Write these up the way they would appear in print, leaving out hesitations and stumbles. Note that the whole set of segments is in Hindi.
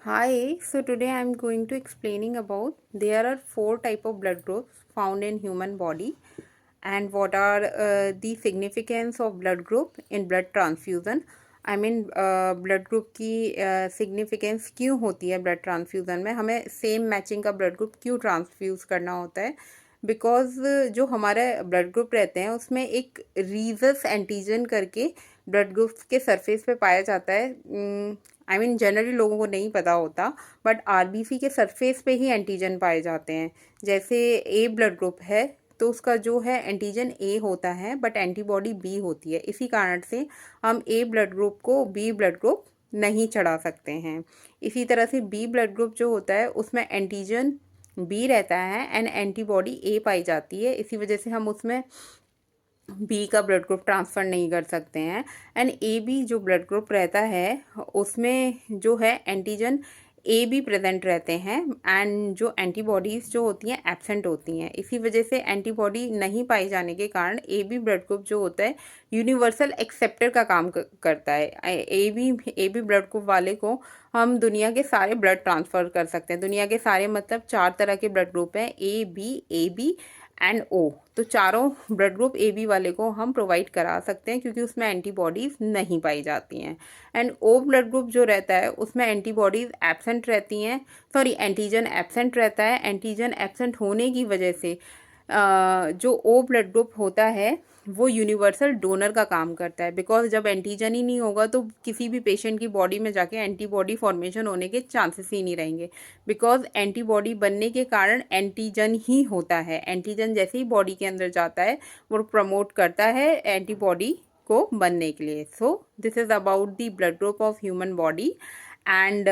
Hi, so today I'm going to explaining about there are four type of blood groups found in human body and what are the significance of blood group in blood transfusion. I mean blood group की significance क्यों होती है blood transfusion में, हमें same matching का blood group क्यों transfuse करना होता है, बिकॉज जो हमारे ब्लड ग्रुप रहते हैं उसमें एक रीजस एंटीजन करके ब्लड ग्रुप के सरफेस पे पाया जाता है। आई मीन जनरली लोगों को नहीं पता होता, बट आरबीसी के सरफेस पे ही एंटीजन पाए जाते हैं। जैसे ए ब्लड ग्रुप है तो उसका जो है एंटीजन ए होता है बट एंटीबॉडी बी होती है। इसी कारण से हम ए ब्लड ग्रुप को बी ब्लड ग्रुप नहीं चढ़ा सकते हैं। इसी तरह से बी ब्लड ग्रुप जो होता है उसमें एंटीजन बी रहता है एंड एंटीबॉडी ए पाई जाती है। इसी वजह से हम उसमें बी का ब्लड ग्रुप ट्रांसफ़र नहीं कर सकते हैं। एंड ए बी जो ब्लड ग्रुप रहता है उसमें जो है एंटीजन ए बी प्रेजेंट रहते हैं एंड जो एंटीबॉडीज़ जो होती हैं एब्सेंट होती हैं। इसी वजह से एंटीबॉडी नहीं पाई जाने के कारण ए बी ब्लड ग्रुप जो होता है यूनिवर्सल एक्सेप्टर का काम करता है। ए बी ब्लड ग्रुप वाले को हम दुनिया के सारे ब्लड ट्रांसफ़र कर सकते हैं। दुनिया के सारे मतलब 4 तरह के ब्लड ग्रुप हैं, ए बी एंड ओ। तो चारों ब्लड ग्रुप ए बी वाले को हम प्रोवाइड करा सकते हैं क्योंकि उसमें एंटीबॉडीज़ नहीं पाई जाती हैं। एंड ओ ब्लड ग्रुप जो रहता है उसमें एंटीबॉडीज़ एब्सेंट रहती हैं, सॉरी एंटीजन एब्सेंट रहता है। एंटीजन एब्सेंट होने की वजह से जो ओ ब्लड ग्रुप होता है वो यूनिवर्सल डोनर का काम करता है। बिकॉज जब एंटीजन ही नहीं होगा तो किसी भी पेशेंट की बॉडी में जाके एंटीबॉडी फॉर्मेशन होने के चांसेस ही नहीं रहेंगे। बिकॉज एंटीबॉडी बनने के कारण एंटीजन ही होता है। एंटीजन जैसे ही बॉडी के अंदर जाता है वो प्रमोट करता है एंटीबॉडी को बनने के लिए। So this is about the blood group of human body. And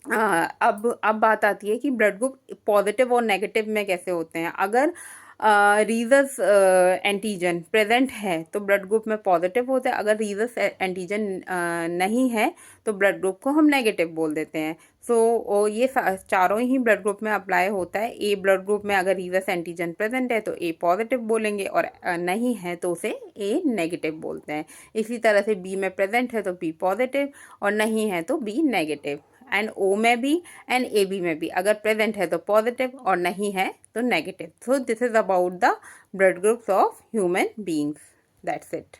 अब बात आती है कि ब्लड ग्रुप पॉजिटिव और नेगेटिव में कैसे होते हैं। अगर रीजस एंटीजन प्रेजेंट है तो ब्लड ग्रुप में पॉजिटिव होता है। अगर रीजस एंटीजन नहीं है तो ब्लड ग्रुप को हम नेगेटिव बोल देते हैं। सो ये चारों ही ब्लड ग्रुप में अप्लाई होता है। ए ब्लड ग्रुप में अगर रीजस एंटीजन प्रेजेंट है तो ए पॉजिटिव बोलेंगे और नहीं है तो उसे ए नेगेटिव बोलते हैं। इसी तरह से बी में प्रेजेंट है तो बी पॉजिटिव और नहीं है तो बी नेगेटिव। एंड ओ में भी एंड ए बी में भी अगर प्रेजेंट है तो पॉजिटिव और नहीं है तो negative. So this is about the blood groups of human beings. That's it.